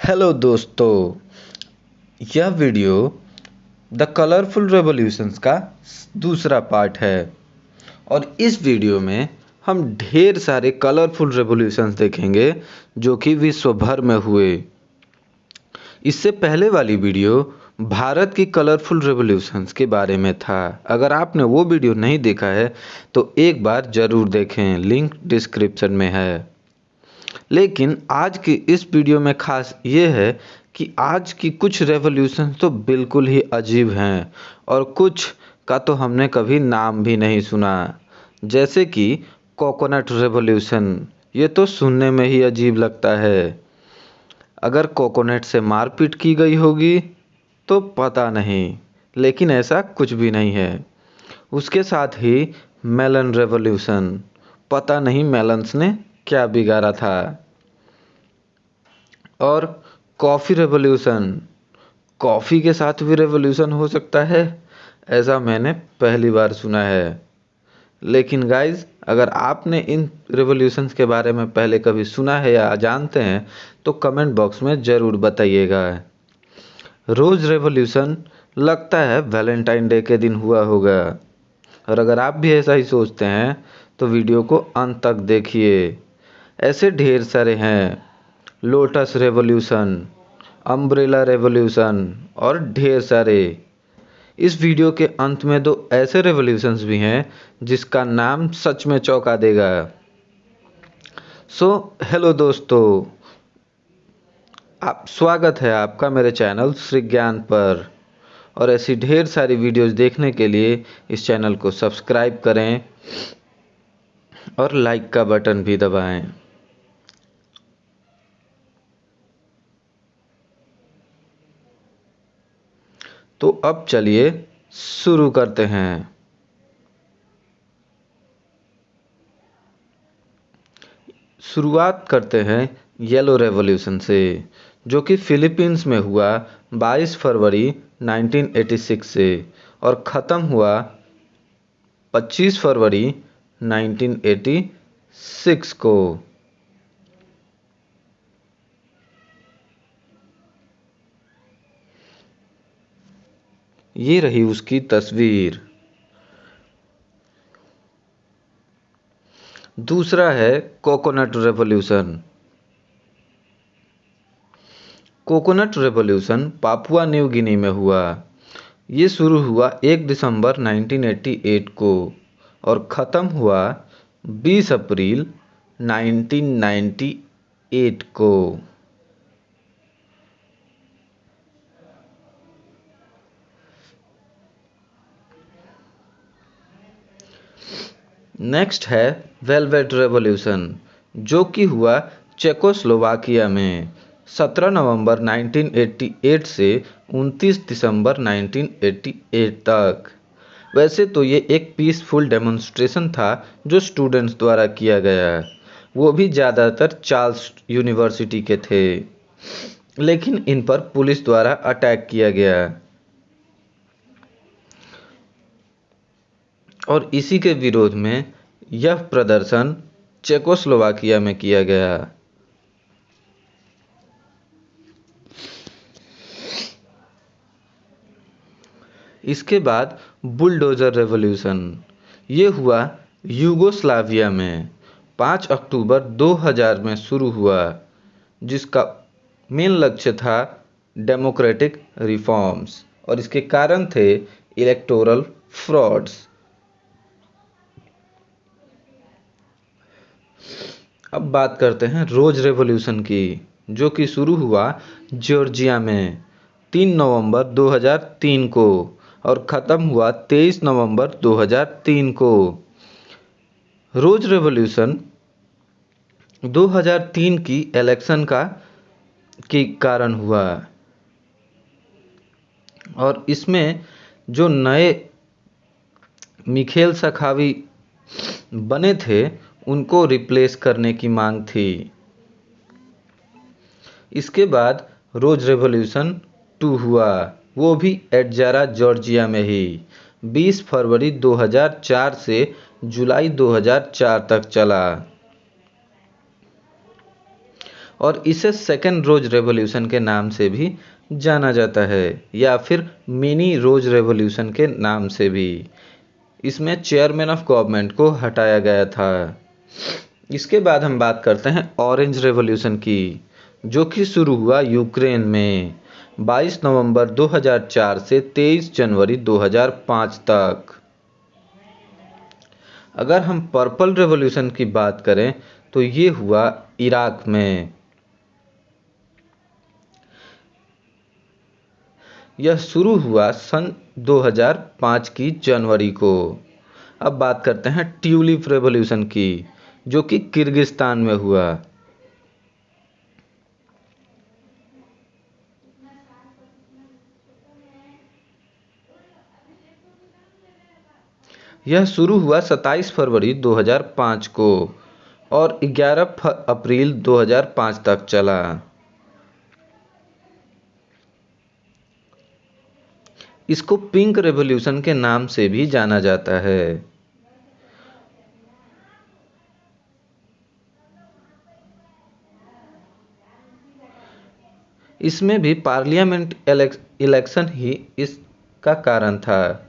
Hello दोस्तों, यह video the colourful revolutions का दूसरा पार्ट है और इस वीडियो में हम ढेर सारे कलरफुल रेवोल्यूशंस देखेंगे जो कि विश्व भर में हुए। इससे पहले वाली वीडियो भारत की कलरफुल रेवोल्यूशंस के बारे में था। अगर आपने वो वीडियो नहीं देखा है तो एक बार ज़रूर देखें, लिंक डिस्क्रिप्शन में है। लेकिन आज की इस वीडियो में खास ये है कि आज की कुछ रेवोल्यूशन तो बिल्कुल ही अजीब हैं और कुछ का तो हमने कभी नाम भी नहीं सुना, जैसे कि कोकोनट रेवोल्यूशन। ये तो सुनने में ही अजीब लगता है। अगर कोकोनट से मारपीट की गई होगी तो पता नहीं, लेकिन ऐसा कुछ भी नहीं है। उसके साथ ही मेलन रेवोल्यूशन, पता नहीं मेलन्स ने क्या बिगाड़ा था। और कॉफ़ी रेवोल्यूशन, कॉफ़ी के साथ भी रेवोल्यूशन हो सकता है, ऐसा मैंने पहली बार सुना है। लेकिन गाइज, अगर आपने इन रेवोल्यूशंस के बारे में पहले कभी सुना है या जानते हैं तो कमेंट बॉक्स में ज़रूर बताइएगा। रोज़ रेवोल्यूशन लगता है वैलेंटाइन डे के दिन हुआ होगा, और अगर आप भी ऐसा ही सोचते हैं तो वीडियो को अंत तक देखिए। ऐसे ढेर सारे हैं, लोटस रेवोल्यूशन, अम्ब्रेला रेवोल्यूशन और ढेर सारे। इस वीडियो के अंत में दो ऐसे रेवोल्यूशंस भी हैं जिसका नाम सच में चौंका देगा। हेलो दोस्तों, स्वागत है आपका मेरे चैनल श्री ज्ञान पर। और ऐसी ढेर सारी वीडियोस देखने के लिए इस चैनल को सब्सक्राइब करें और लाइक का बटन भी दबाएं। तो अब चलिए शुरू करते हैं। शुरुआत करते हैं येलो रेवोल्यूशन से, जो कि फिलीपींस में हुआ 22 फरवरी 1986 से और ख़त्म हुआ 25 फरवरी 1986 को। ये रही उसकी तस्वीर। दूसरा है coconut revolution. Coconut revolution Papua New Guinea में हुआ। ये शुरू हुआ 1 दिसंबर 1988 को और ख़त्म हुआ 20 अप्रैल 1998 को। नेक्स्ट है वेलवेट रेवोल्यूशन, जो कि हुआ चेकोस्लोवाकिया में 17 नवंबर 1988 से 29 दिसंबर 1988 तक। वैसे तो ये एक पीसफुल डेमोन्स्ट्रेशन था जो स्टूडेंट्स द्वारा किया गया, वो भी ज़्यादातर चार्ल्स यूनिवर्सिटी के थे, लेकिन इन पर पुलिस द्वारा अटैक किया गया और इसी के विरोध में यह प्रदर्शन चेकोस्लोवाकिया में किया गया। इसके बाद बुलडोज़र रेवोल्यूशन, ये हुआ यूगोस्लाविया में 5 अक्टूबर 2000 में शुरू हुआ, जिसका मेन लक्ष्य था डेमोक्रेटिक रिफॉर्म्स और इसके कारण थे इलेक्टोरल फ्रॉड्स। अब बात करते हैं रोज रेवोल्यूशन की, जो कि शुरू हुआ जॉर्जिया में 3 नवंबर 2003 को और ख़त्म हुआ 23 नवंबर 2003 को। रोज रेवोल्यूशन 2003 की इलेक्शन के कारण हुआ और इसमें जो नए मिखेल सखावी बने थे उनको रिप्लेस करने की मांग थी। इसके बाद रोज रेवोल्यूशन 2 हुआ, वो भी एडजारा जॉर्जिया में ही 20 फरवरी 2004 से जुलाई 2004 तक चला और इसे सेकेंड रोज रेवोल्यूशन के नाम से भी जाना जाता है या फिर मिनी रोज रेवोल्यूशन के नाम से भी। इसमें चेयरमैन ऑफ गवर्नमेंट को हटाया गया था। इसके बाद हम बात करते हैं ऑरेंज रेवोल्यूशन की, जो कि शुरू हुआ यूक्रेन में 22 नवंबर 2004 से 23 जनवरी 2005 तक। अगर हम पर्पल रेवोल्यूशन की बात करें तो ये हुआ इराक में। यह शुरू हुआ सन 2005 की जनवरी को। अब बात करते हैं ट्यूलिप रेवोल्यूशन की, जो कि किर्गिस्तान में हुआ। यह शुरू हुआ 27 फरवरी 2005 को और 11 अप्रैल 2005 तक चला। इसको पिंक रेवोल्यूशन के नाम से भी जाना जाता है। इसमें भी पार्लियामेंट इलेक्शन ही इसका कारण था।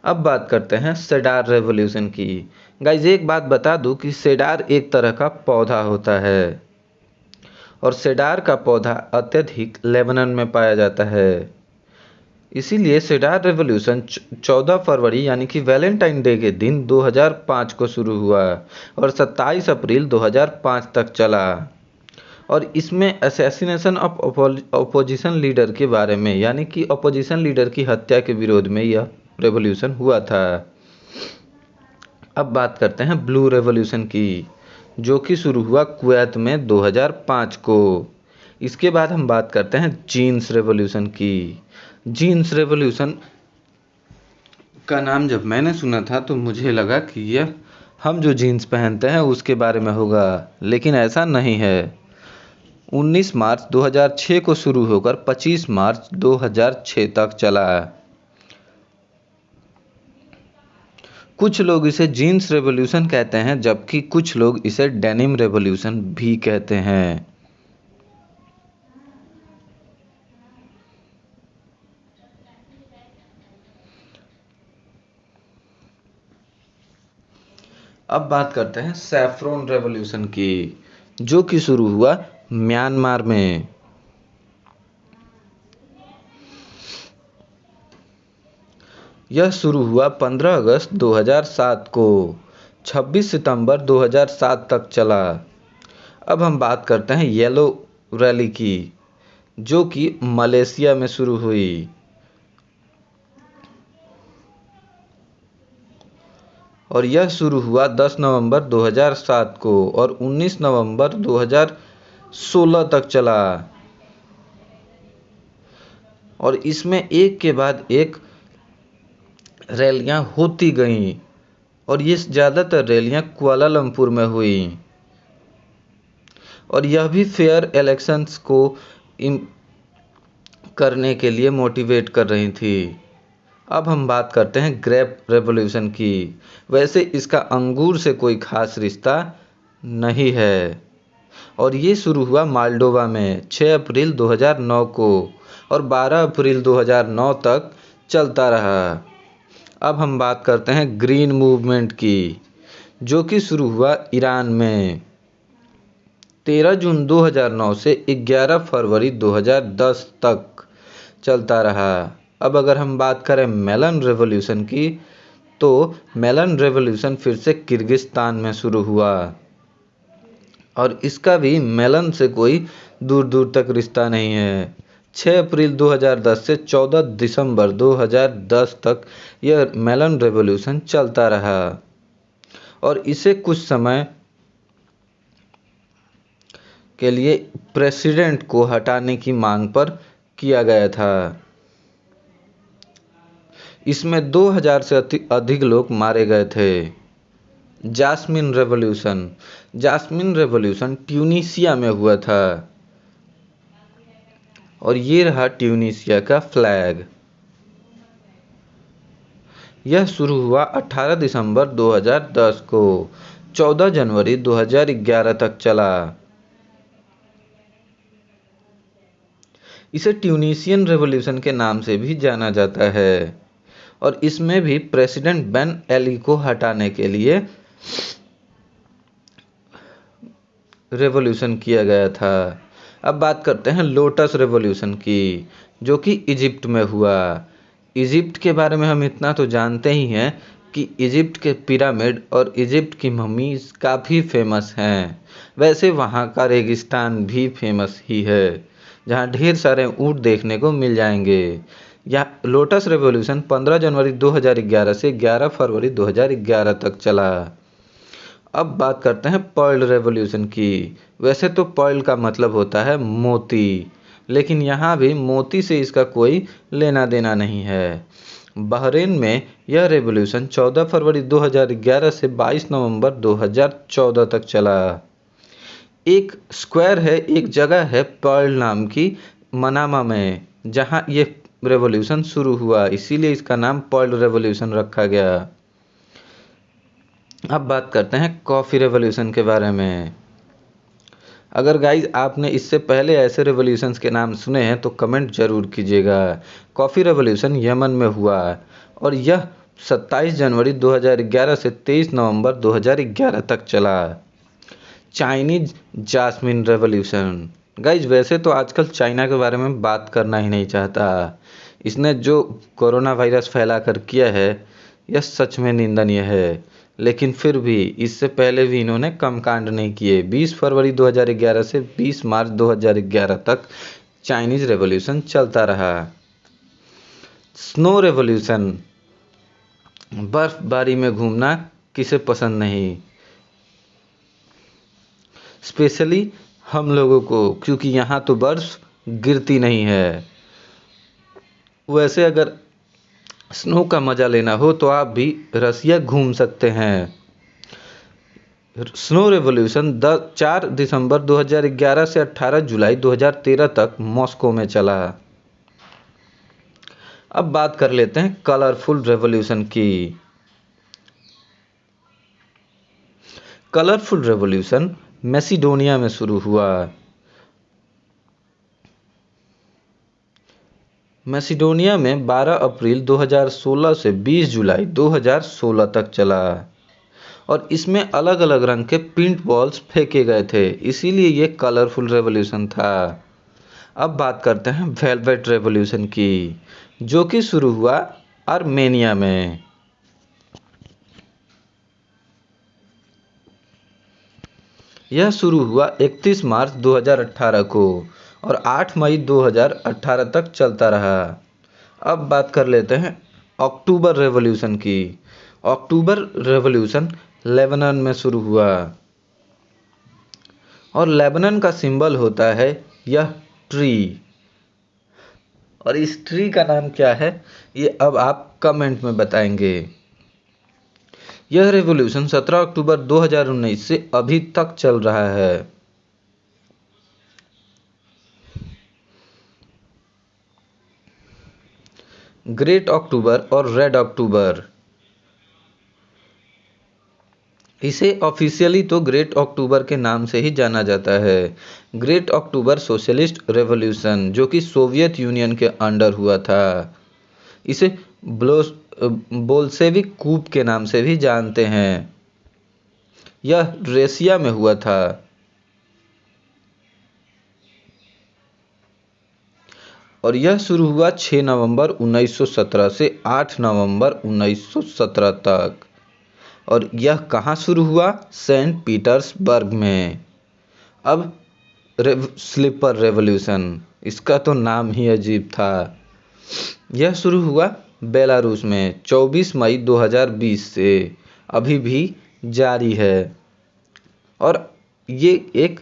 अब बात करते हैं सेडार रेवोल्यूशन की। गाइज एक बात बता दूं कि सेडार एक तरह का पौधा होता है और सेडार का पौधा अत्यधिक लेबनान में पाया जाता है। इसीलिए सेडार रेवोल्यूशन 14 फरवरी यानी कि वैलेंटाइन डे के दिन 2005 को शुरू हुआ और 27 अप्रैल 2005 तक चला। और इसमें असैसिनेशन ऑफ अपोजिशन लीडर के बारे में, यानी कि अपोजिशन लीडर की हत्या के विरोध में यह रेवोल्यूशन हुआ था। अब बात करते हैं ब्लू रेवोल्यूशन की, जो कि शुरू हुआ कुवैत में 2005 को। इसके बाद हम बात करते हैं जीन्स रेवोल्यूशन की। जीन्स रेवोल्यूशन का नाम जब मैंने सुना था तो मुझे लगा कि यह हम जो जीन्स पहनते हैं उसके बारे में होगा, लेकिन ऐसा नहीं है। 19 मार्च 2006 को शुरू होकर 25 मार्च 2006 तक चला। कुछ लोग इसे जीन्स रेवोल्यूशन कहते हैं, जबकि कुछ लोग इसे डेनिम रेवोल्यूशन भी कहते हैं। अब बात करते हैं सैफ्रॉन रेवोल्यूशन की, जो कि शुरू हुआ म्यांमार में। यह शुरू हुआ 15 अगस्त 2007 को, 26 सितंबर 2007 तक चला। अब हम बात करते हैं येलो रैली की, जो कि मलेशिया में शुरू हुई। और यह शुरू हुआ 10 नवंबर 2007 को और 19 नवंबर 2016 तक चला। और इसमें एक के बाद एक रैलियां होती गईं और ये ज़्यादातर रैलियां कुआलालंपुर में हुई और यह भी फेयर इलेक्शंस को करने के लिए मोटिवेट कर रही थी। अब हम बात करते हैं ग्रेप रेवोल्यूशन की। वैसे इसका अंगूर से कोई खास रिश्ता नहीं है और ये शुरू हुआ माल्डोवा में 6 अप्रैल 2009 को और 12 अप्रैल 2009 तक चलता रहा। अब हम बात करते हैं ग्रीन मूवमेंट की, जो कि शुरू हुआ ईरान में 13 जून 2009 से 11 फरवरी 2010 तक चलता रहा। अब अगर हम बात करें मेलन रेवोल्यूशन की, तो मेलन रेवोल्यूशन फिर से किर्गिस्तान में शुरू हुआ और इसका भी मेलन से कोई दूर दूर तक रिश्ता नहीं है। 6 अप्रैल 2010 से 14 दिसंबर 2010 तक यह मेलन रेवोल्यूशन चलता रहा और इसे कुछ समय के लिए प्रेसिडेंट को हटाने की मांग पर किया गया था। इसमें 2000 से अधिक लोग मारे गए थे। जास्मिन रेवोल्यूशन ट्यूनीशिया में हुआ था और ये रहा ट्यूनीशिया का फ्लैग। यह शुरू हुआ 18 दिसंबर 2010 को, 14 जनवरी 2011 तक चला। इसे ट्यूनीशियन रेवोल्यूशन के नाम से भी जाना जाता है और इसमें भी प्रेसिडेंट बेन एली को हटाने के लिए रेवोल्यूशन किया गया था। अब बात करते हैं लोटस रेवोल्यूशन की, जो कि इजिप्ट में हुआ। इजिप्ट के बारे में हम इतना तो जानते ही हैं कि इजिप्ट के पिरामिड और इजिप्ट की मम्मीज काफ़ी फेमस हैं। वैसे वहाँ का रेगिस्तान भी फेमस ही है, जहाँ ढेर सारे ऊँट देखने को मिल जाएंगे। यह लोटस रेवोल्यूशन 15 जनवरी 2011 से 11 फरवरी 2011 तक चला। अब बात करते हैं पर्ल रेवोल्यूशन की। वैसे तो पर्ल का मतलब होता है मोती, लेकिन यहाँ भी मोती से इसका कोई लेना देना नहीं है। बहरीन में यह रेवोल्यूशन 14 फरवरी 2011 से 22 नवंबर 2014 तक चला। एक स्क्वायर है, एक जगह है पर्ल नाम की मनामा में, जहाँ ये रेवोल्यूशन शुरू हुआ, इसीलिए इसका नाम पर्ल रेवोल्यूशन रखा गया। अब बात करते हैं कॉफ़ी रेवोल्यूशन के बारे में। अगर गाइज आपने इससे पहले ऐसे रेवोल्यूशंस के नाम सुने हैं तो कमेंट जरूर कीजिएगा। कॉफ़ी रेवोल्यूशन यमन में हुआ और यह 27 जनवरी 2011 से 23 नवंबर 2011 तक चला। Chinese jasmine revolution. गाइज वैसे तो आजकल चाइना के बारे में बात करना ही नहीं चाहता। इसने जो कोरोना वायरस फैला कर किया है यह सच में निंदनीय है, लेकिन फिर भी इससे पहले भी इन्होंने कम कांड नहीं किए। 20 फरवरी 2011 से 20 मार्च 2011 तक चाइनीज रेवोल्यूशन चलता रहा। Snow revolution. बर्फबारी में घूमना किसे पसंद नहीं, स्पेशली हम लोगों को, क्योंकि यहाँ तो बर्फ गिरती नहीं है। वैसे अगर स्नो का मज़ा लेना हो तो आप भी रसिया घूम सकते हैं। स्नो रेवोल्यूशन 4 दिसंबर 2011 से 18 जुलाई 2013 तक मॉस्को में चला। अब बात कर लेते हैं कलरफुल रेवोल्यूशन की। कलरफुल रेवोल्यूशन मैसिडोनिया में शुरू हुआ। मैसिडोनिया में 12 अप्रैल 2016 से 20 जुलाई 2016 तक चला और इसमें अलग अलग रंग के पेंट बॉल्स फेंके गए थे, इसीलिए ये कलरफुल रेवोल्यूशन था। अब बात करते हैं वेलवेट रेवोल्यूशन की, जो कि शुरू हुआ आर्मेनिया में। यह शुरू हुआ 31 मार्च 2018 को और 8 मई 2018 तक चलता रहा। अब बात कर लेते हैं अक्टूबर रेवोल्यूशन की। अक्टूबर रेवोल्यूशन लेबनान में शुरू हुआ और लेबनान का सिंबल होता है यह ट्री, और इस ट्री का नाम क्या है ये अब आप कमेंट में बताएंगे। यह रेवोल्यूशन 17 अक्टूबर 2019 से अभी तक चल रहा है। ग्रेट अक्टूबर और रेड अक्टूबर। इसे ऑफिशियली तो ग्रेट अक्टूबर के नाम से ही जाना जाता है। ग्रेट अक्टूबर सोशलिस्ट रेवोल्यूशन, जो कि सोवियत यूनियन के अंडर हुआ था। इसे बोल्शेविक कूप के नाम से भी जानते हैं। यह रसिया में हुआ था और यह शुरू हुआ 6 नवंबर 1917 से 8 नवंबर 1917 तक। और यह कहाँ शुरू हुआ? सेंट पीटर्सबर्ग में। अब स्लीपर रेवोल्यूशन, इसका तो नाम ही अजीब था। यह शुरू हुआ बेलारूस में 24 मई 2020 से, अभी भी जारी है। और ये एक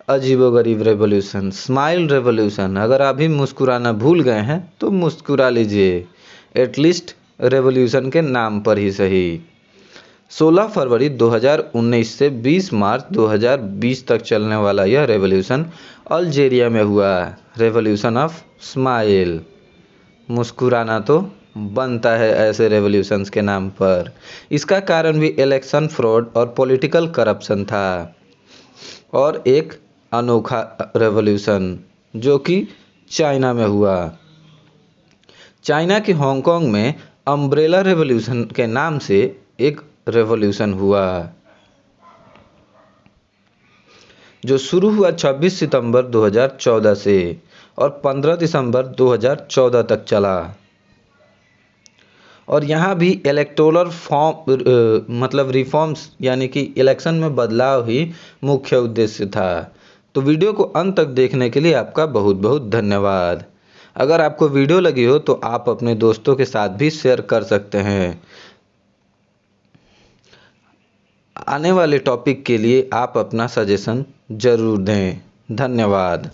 अजीबोगरीब रेवोल्यूशन, स्माइल रेवोल्यूशन। अगर अभी मुस्कुराना भूल गए हैं तो मुस्कुरा लीजिए, एटलीस्ट रेवोल्यूशन के नाम पर ही सही। 16 फरवरी 2019 से 20 मार्च 2020 तक चलने वाला यह रेवोल्यूशन अल्जीरिया में हुआ। Revolution of smile. मुस्कुराना तो बनता है ऐसे रेवोल्यूशंस के नाम पर। इसका कारण भी इलेक्शन फ्रॉड और पॉलिटिकल करप्शन था। और एक अनोखा रेवोल्यूशन जो कि चाइना में हुआ। चाइना के हांगकांग में अम्ब्रेला रेवोल्यूशन के नाम से एक रेवोल्यूशन हुआ जो शुरू हुआ 26 सितंबर 2014 से और 15 दिसंबर 2014 तक चला। और यहाँ भी इलेक्टोरल फॉर्म मतलब रिफॉर्म्स यानी कि इलेक्शन में बदलाव ही मुख्य उद्देश्य था। तो वीडियो को अंत तक देखने के लिए आपका बहुत बहुत धन्यवाद। अगर आपको वीडियो लगी हो तो आप अपने दोस्तों के साथ भी शेयर कर सकते हैं। आने वाले टॉपिक के लिए आप अपना सजेशन ज़रूर दें। धन्यवाद।